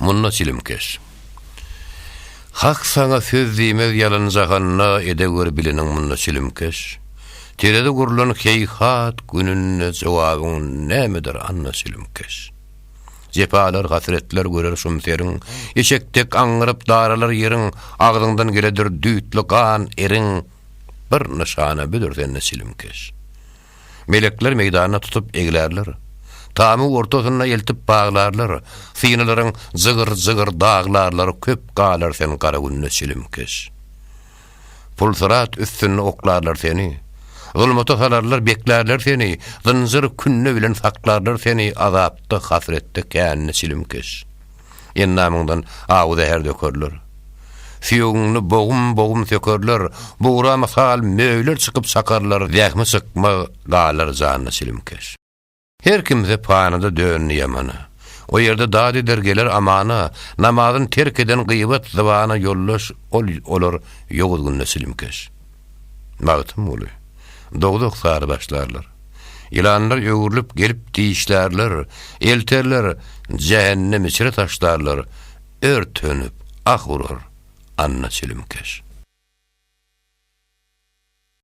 Munna silimkeş. Hak sana söz diýmez ýalanjaganna edegör biliniň munna silimkeş. Terede gurulan heyhat gününne jogabyň nämedir anna silimkeş. Jepalar hasretler görer şumseriň, eşektek aňyryp daralar ýeriň, agdyňdan geledir düýtlü kan eriň, bir nişana büdürden silimkeş. Melekler meydana tutup eglerler. Tamı ortasına eltip bağlarlar. Sinelerin zıgır dağlarlar köp qalar sen qara günne silimkeş. Pulsarat üstünne oklarlar seni. Zulmata salarlar beklerler seni. Zınzır künne bilen saklarlar seni. Azapta hasrette känne silimkeş. Ennamından ağuda her dökörler. Fiyuğunu boğum sökörler. Buğra masal möýler çıkıp sakarlar. Zähmi sıkma qalar zanna silimkeş. Her kimse panada dönni yamana. O yerde dad eder geler amana. Namazın terk eden gıybet zıvana yollaş olur yoğudgun silimkeş. Mağıtım olu. Doğduk sarı başlarlar. İlanlar öğürlüp gelip deyişlerler. Elterler cehennem içine taşlarlar. Örtönüp ah vurur anna silimkeş.